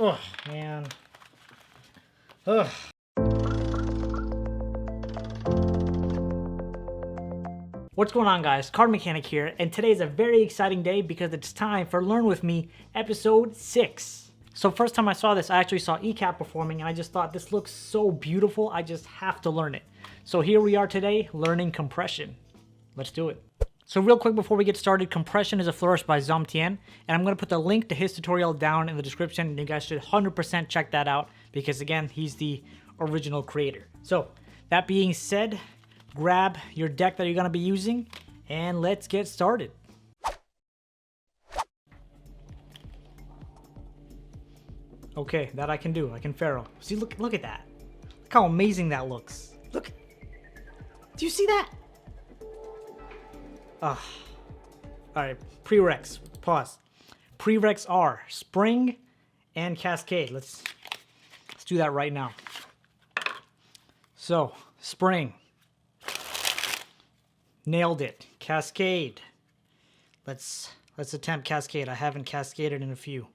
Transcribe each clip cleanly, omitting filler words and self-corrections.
Oh, man. Ugh. What's going on, guys? CardMechanic here, and today is a very exciting day because it's time for Learn With Me episode 6. So first time I saw this, I actually saw ECAP performing, and I just thought this looks so beautiful, I just have to learn it. So here we are today, learning compression. Let's do it. So real quick before we get started, Compression is a flourish by Zomtien, and I'm going to put the link to his tutorial down in the description, and you guys should 100% check that out because, again, he's the original creator. So that being said, grab your deck that you're going to be using, and let's get started. Okay, that I can do. I can Farro. See, look at that. Look how amazing that looks. Look. Do you see that? Alright, prereqs. Pause. Prereqs are spring and cascade. Let's do that right now. So, spring. Nailed it. Cascade. Let's attempt cascade. I haven't cascaded in a few.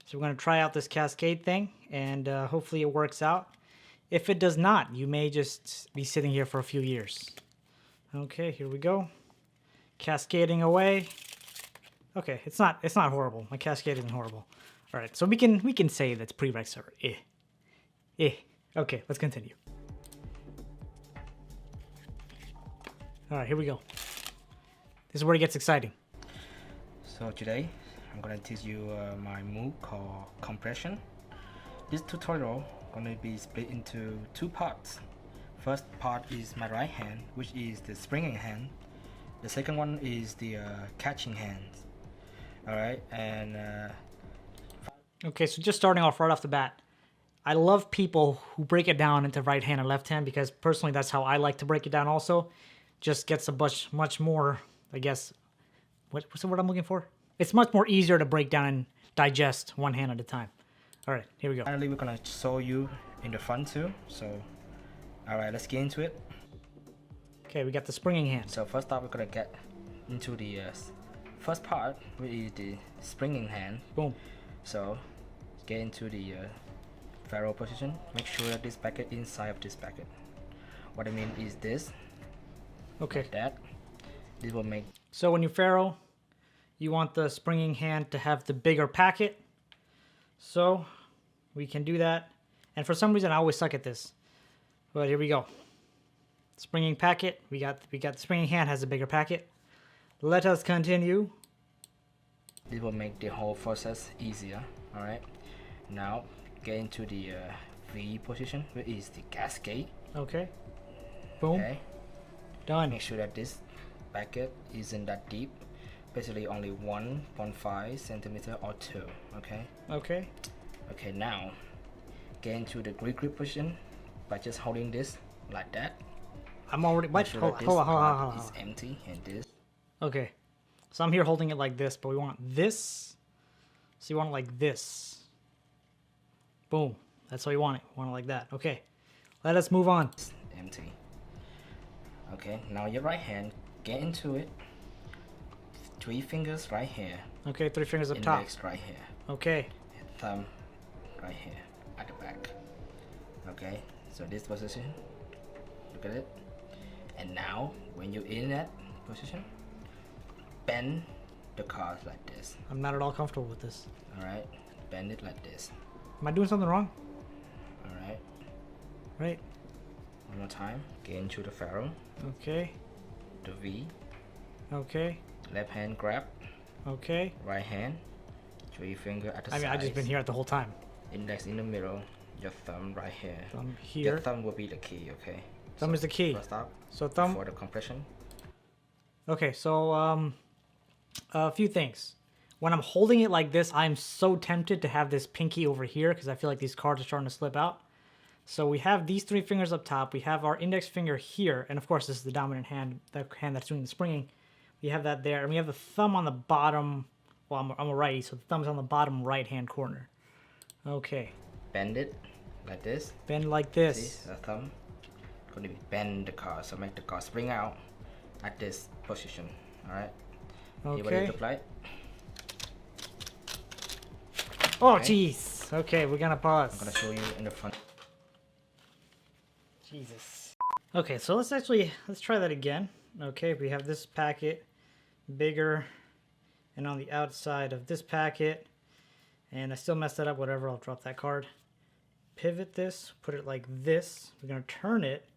So we're going to try out this cascade thing, and hopefully it works out. If it does not, you may just be sitting here for a few years. Okay, here we go. Cascading away. Okay, it's not horrible. My cascade isn't horrible. All right, so we can say that's prereqs are Okay, let's continue. All right, here we go. This is where it gets exciting. So today I'm gonna teach you my move called compression. This tutorial gonna be split into two parts. First part is my right hand, which is the springing hand. The second one is the catching hand. All right, and okay, so just starting off right off the bat, I love people who break it down into right hand and left hand because personally that's how I like to break it down also. Just gets a much more, I guess, what's the word I'm looking for? It's much more easier to break down and digest one hand at a time. All right, here we go. finally we're gonna show you in the front too. So, all right, let's get into it. Okay, we got the springing hand. So first off, we're gonna get into the first part, which is the springing hand. Boom. So get into the Farro position. Make sure that this packet inside of this packet. What I mean is this. Okay. Like that. This will make. So when you Farro, you want the springing hand to have the bigger packet. So we can do that. And for some reason, I always suck at this. But here we go. Springing packet. We got the springing hand has a bigger packet. Let us continue. This will make the whole process easier. All right. Now get into the V position, which is the cascade. Okay. Boom. Okay. Done. Make sure that this packet isn't that deep. Basically only 1.5 centimeter or 2. Okay. Okay. Okay. Now get into the grip position by just holding this like that. I'm already. What? Sure Hold that on. is empty and this. Okay. So I'm here holding it like this, but we want this. So you want it like this. Boom. That's how you want it. You want it like that. Okay. Let us move on. Empty. Okay. Now your right hand, get into it. 3 fingers right here. Okay. 3 fingers up top. Index right here. Okay. Thumb right here at the back. Okay. So this position. Look at it. And now when you're in that position, bend the cards like this. I'm not at all comfortable with this. Alright, bend it like this. Am I doing something wrong? Alright, Right. one more time. Get into the Farro, Okay. the V, Okay. left hand grab, Okay. right hand, 3 finger at the I mean, sides. I just been here at the whole time. Index in the middle, your thumb right here. Thumb Your here. thumb will be the key, okay? Thumb is the key. First up, So thumb. for the compression. Okay. So a few things. When I'm holding it like this, I'm so tempted to have this pinky over here because I feel like these cards are starting to slip out. So we have these 3 fingers up top. We have our index finger here. And of course, this is the dominant hand, the hand that's doing the springing. We have that there. And we have the thumb on the bottom. Well, I'm a righty, so the thumb's on the bottom right-hand corner. Okay. Bend it like this. Bend like this. See, the thumb. Going to be bend the card, so make the card spring out at this position. All right. You ready Okay. to play? Oh, Okay. jeez. Okay, we're gonna pause. I'm gonna show you in the front. Jesus. Okay, so let's try that again. Okay, we have this packet bigger and on the outside of this packet, and I still messed that up, whatever, I'll drop that card. Pivot this, put it like this. We're gonna turn it.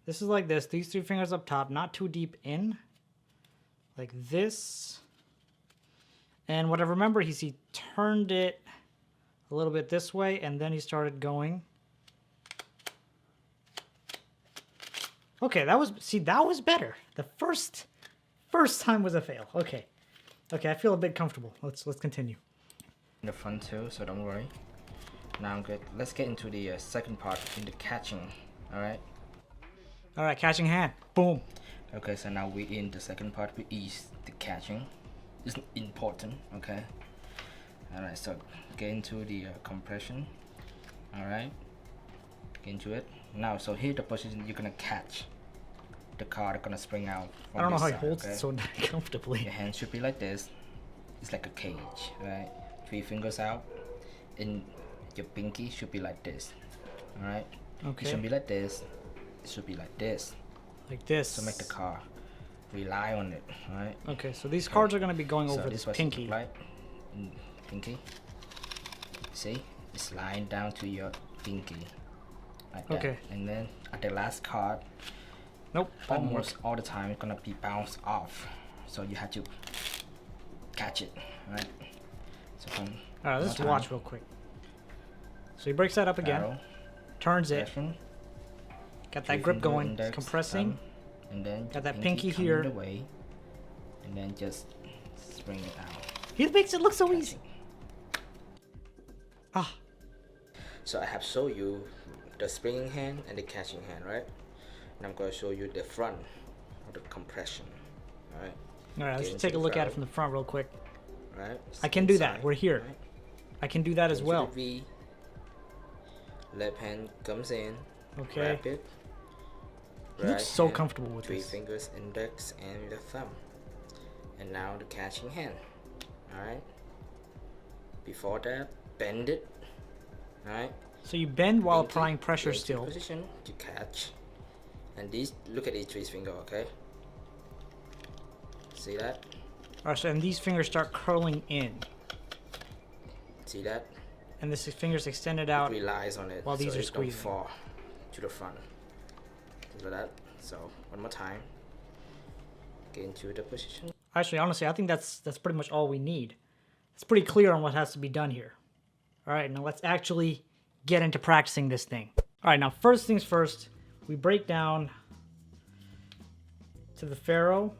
This is like this, these 3 fingers up top, not too deep in, like this. And what I remember is he turned it a little bit this way, and then he started going. Okay, that was better. The first time was a fail. Okay, I feel a bit comfortable. Let's continue. In the front too, so don't worry. Now I'm good. Let's get into the second part, in the catching. All right, catching hand. Boom. Okay, so now we in the second part, we ease the catching. It's important. Okay. All right, so get into the compression. All right, get into it now. So here the position you're gonna catch the card, gonna spring out from I don't know how he side, holds okay? it so comfortably. Your hand should be like this. It's like a cage, right? 3 fingers out, and your pinky should be like this. All right. Okay. It shouldn't be like this. It should be like this. Like this. To make the card rely on it, right? Okay, so these cards are gonna be going So over this this was pinky. Like pinky. See, it's lying down to your pinky, like that. Okay. And then at the last card, Nope. almost all the time it's gonna be bounced off, so you have to catch it, right? So All right, let's watch real quick. So he breaks that up again, Farro, turns it, pressing, got 3 that grip finger going, index, it's compressing. thumb, and then Got that your pinky coming here. the way, and then just spring it out. He makes it look so easy. Catching. Ah, So I have shown you the springing hand and the catching hand, right? And I'm going to show you the front of the compression, right? all right, let's Get take a into look the at it from the front real quick. Right? I can do Inside, that. We're here. right? I can do that as Into well. the V. Left hand comes in. Okay. Grab it. He looks so hand, comfortable with 3 this. fingers, index and the thumb. And now the catching hand. Alright. Before that, bend it. Alright. So you bend while Pinky, applying pressure get into still. Position to catch. And these, look at each 3 finger, okay? See that? All right, so and these fingers start curling in, See that? and this fingers extended out. Relies on it. while these so are it squeezing. Don't fall to the front. See that? So one more time. Get into the position. Actually, honestly, I think that's pretty much all we need. It's pretty clear on what has to be done here. All right, now let's actually get into practicing this thing. All right, now first things first, we break down to the Farro.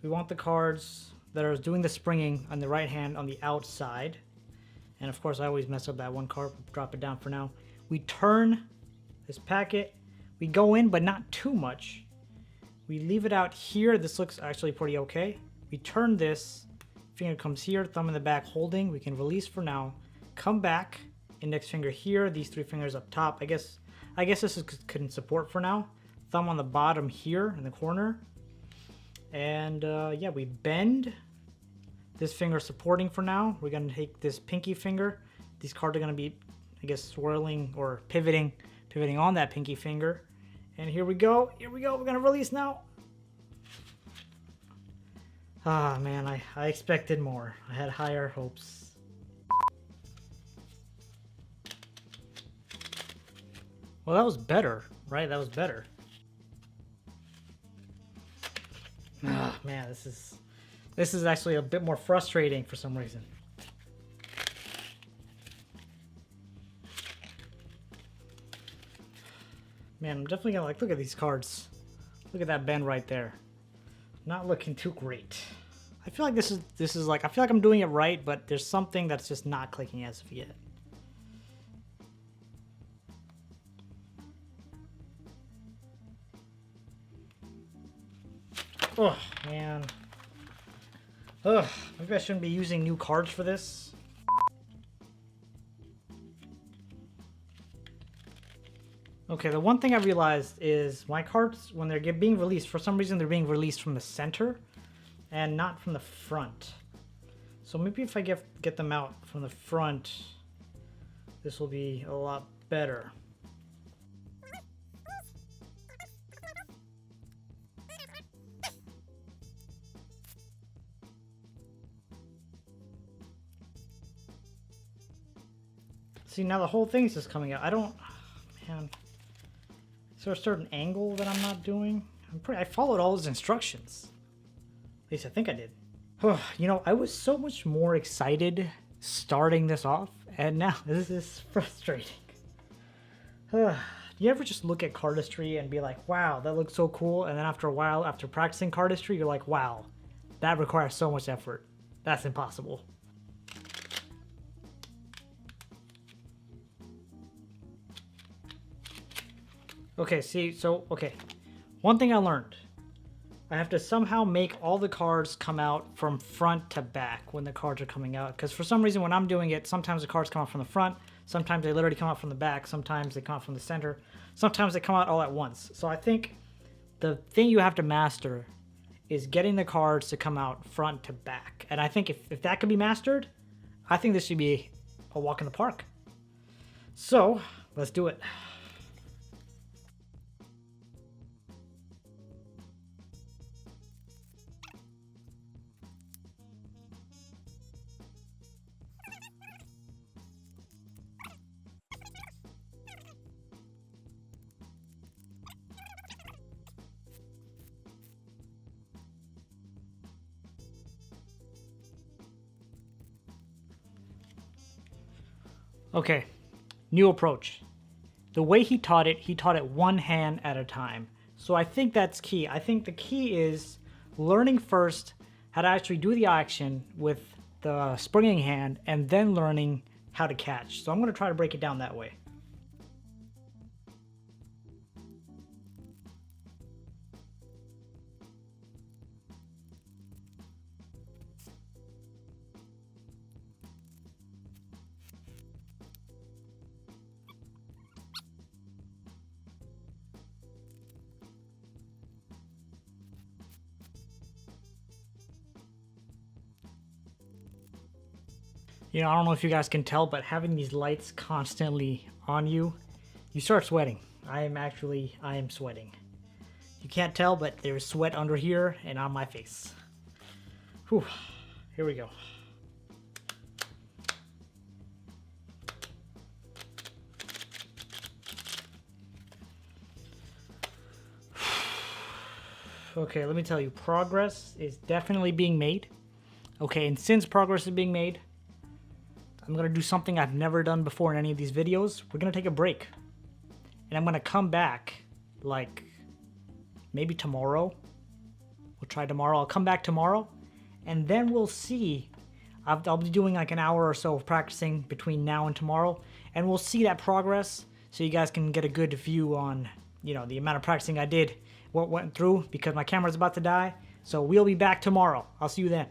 We want the cards that are doing the springing on the right hand on the outside. And of course, I always mess up that one card. Drop it down for now. We turn this packet. We go in, but not too much. We leave it out here. This looks actually pretty okay. We turn this. Finger comes here, thumb in the back holding. We can release for now. Come back. Index finger here. These 3 fingers up top. I guess this is couldn't support for now. Thumb on the bottom here in the corner. And yeah, we bend this finger supporting for now. We're gonna take this pinky finger. These cards are gonna be, I guess, swirling or pivoting on that pinky finger. And here we go. We're gonna release now. Ah, man, I expected more. I had higher hopes. Well, that was better, right? That was better. Ah, man, this is actually a bit more frustrating for some reason. Man, I'm definitely gonna look at these cards. Look at that bend right there. Not looking too great. I feel like this is like, I feel like I'm doing it right, but there's something that's just not clicking as of yet. Oh, man. Ugh, maybe I shouldn't be using new cards for this. Okay, the one thing I realized is my cards, when they're being released, for some reason they're being released from the center and not from the front. So maybe if I get them out from the front, this will be a lot better. See, now the whole thing's just coming out. I don't, man. Is there a certain angle that I'm not doing? I followed all his instructions. At least I think I did. You know, I was so much more excited starting this off, and now this is frustrating. You ever just look at cardistry and be like, wow, that looks so cool, and then after a while, after practicing cardistry, you're like, wow, that requires so much effort. That's impossible. Okay, see, so, okay. One thing I learned. I have to somehow make all the cards come out from front to back when the cards are coming out. Because for some reason when I'm doing it, sometimes the cards come out from the front. Sometimes they literally come out from the back. Sometimes they come out from the center. Sometimes they come out all at once. So I think the thing you have to master is getting the cards to come out front to back. And I think if that can be mastered, I think this should be a walk in the park. So, let's do it. Okay, new approach. The way he taught it one hand at a time. So I think that's key. I think the key is learning first how to actually do the action with the springing hand and then learning how to catch. So I'm going to try to break it down that way. You know, I don't know if you guys can tell, but having these lights constantly on you, you start sweating. I am sweating. You can't tell, but there's sweat under here and on my face. Whew, here we go. Okay, let me tell you, progress is definitely being made. Okay, and since progress is being made, I'm going to do something I've never done before in any of these videos. We're going to take a break. And I'm going to come back, like, maybe tomorrow. We'll try tomorrow. I'll come back tomorrow. And then we'll see. I'll be doing like an hour or so of practicing between now and tomorrow. And we'll see that progress so you guys can get a good view on, you know, the amount of practicing I did, what went through, because my camera's about to die. So we'll be back tomorrow. I'll see you then.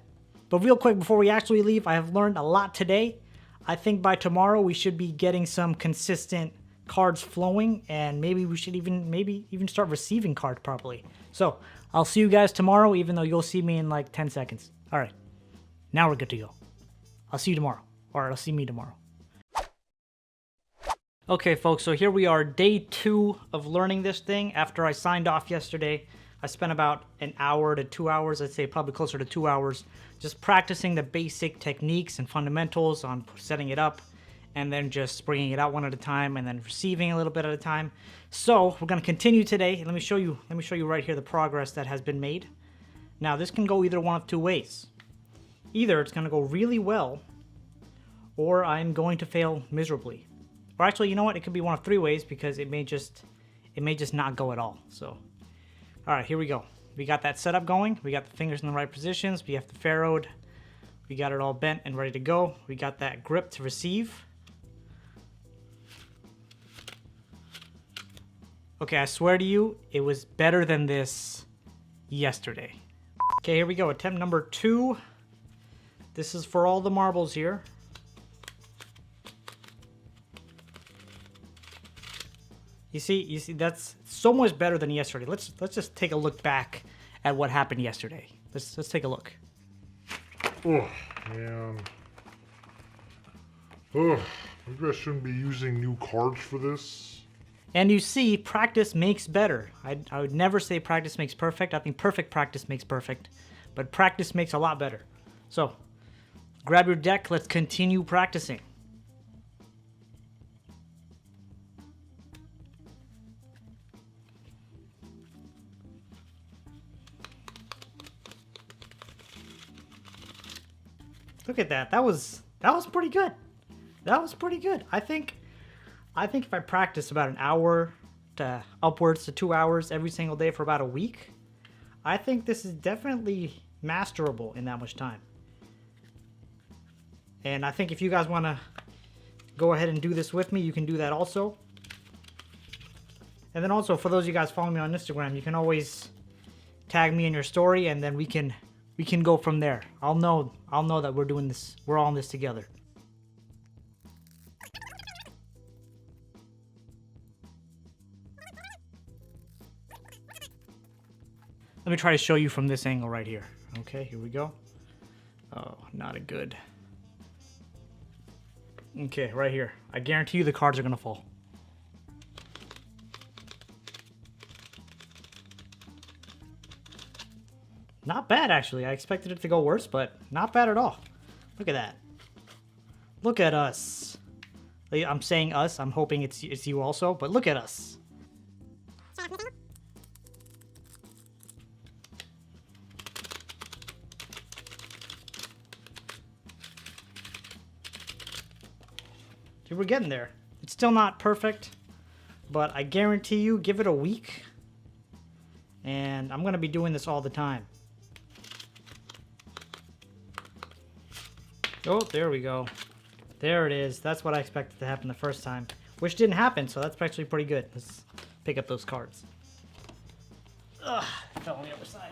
But real quick, before we actually leave, I have learned a lot today. I think by tomorrow we should be getting some consistent cards flowing, and maybe we should even start receiving cards properly. So I'll see you guys tomorrow, even though you'll see me in like 10 seconds. All right, now we're good to go. I'll see you tomorrow, or I'll see me tomorrow. Okay, folks, so here we are, day 2 of learning this thing. After I signed off yesterday, I spent about an hour to 2 hours, I'd say probably closer to 2 hours, just practicing the basic techniques and fundamentals on setting it up, and then just bringing it out one at a time, and then receiving a little bit at a time. So we're going to continue today. Let me show you right here the progress that has been made. Now this can go either one of two ways. Either it's going to go really well, or I'm going to fail miserably. Or actually, you know what? It could be one of 3 ways, because it may just not go at all. So, all right, here we go. We got that setup going. We got the fingers in the right positions. We have the farrowed. We got it all bent and ready to go. We got that grip to receive. Okay, I swear to you, it was better than this yesterday. Okay, here we go. Attempt number 2. This is for all the marbles here. You see, that's so much better than yesterday. Let's just take a look back at what happened yesterday. Let's take a look. Oh, man. Oh, Maybe I shouldn't be using new cards for this. And you see, practice makes better. I would never say practice makes perfect. I think perfect practice makes perfect. But practice makes a lot better. So, grab your deck. Let's continue practicing. Look at that. That was pretty good. That was pretty good. I think if I practice about an hour to upwards to 2 hours every single day for about a week, I think this is definitely masterable in that much time. And I think if you guys want to go ahead and do this with me, you can do that also. And then also, for those of you guys following me on Instagram, you can always tag me in your story, and then we can go from there. I'll know that we're doing this. We're all in this together. Let me try to show you from this angle right here. Okay, here we go. Oh, not a good. Okay, right here. I guarantee you the cards are gonna fall. Not bad, actually. I expected it to go worse, but not bad at all. Look at that. Look at us. I'm saying us. I'm hoping it's you also, but look at us. See, we're getting there. It's still not perfect, but I guarantee you, give it a week, and I'm going to be doing this all the time. Oh, there we go. There it is. That's what I expected to happen the first time, which didn't happen, so that's actually pretty good. Let's pick up those cards. Ugh, fell on the other side.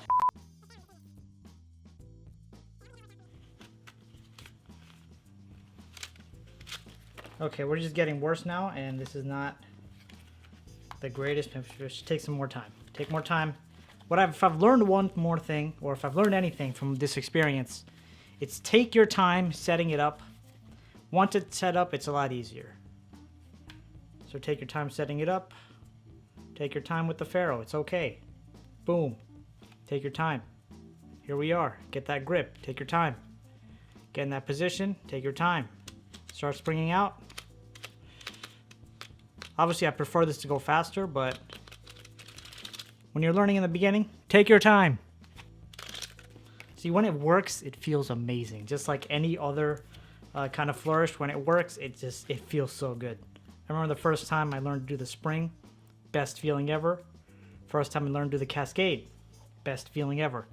Okay, we're just getting worse now, and this is not the greatest. It should take some more time. Take more time. If I've learned one more thing, or if I've learned anything from this experience, it's take your time setting it up. Once it's set up, it's a lot easier. So take your time setting it up. Take your time with the Farro. It's okay. Boom. Take your time. Here we are. Get that grip. Take your time. Get in that position. Take your time. Start springing out. Obviously, I prefer this to go faster, but when you're learning in the beginning, take your time. See, when it works, it feels amazing. Just like any other kind of flourish, when it works, it feels so good. I remember the first time I learned to do the spring, best feeling ever. First time I learned to do the cascade, best feeling ever.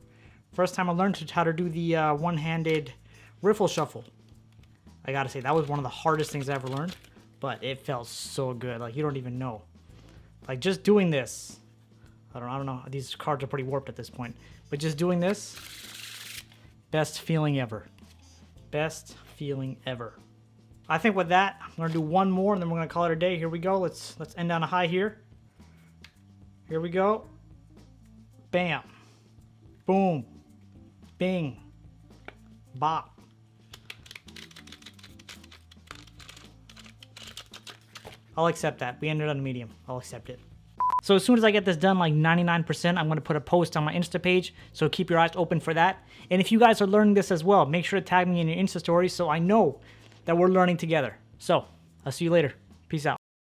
First time I learned how to do the one-handed riffle shuffle. I gotta say, that was one of the hardest things I ever learned, but it felt so good. Like, you don't even know. Like, just doing this, I don't know. These cards are pretty warped at this point, but just doing this, best feeling ever. Best feeling ever. I think with that, I'm gonna do one more, and then we're gonna call it a day. Here we go. Let's end on a high here. Here we go. Bam. Boom. Bing. Bop. I'll accept that. We ended on a medium. I'll accept it. So as soon as I get this done, like 99%, I'm going to put a post on my Insta page. So keep your eyes open for that. And if you guys are learning this as well, make sure to tag me in your Insta stories so I know that we're learning together. So I'll see you later. Peace out.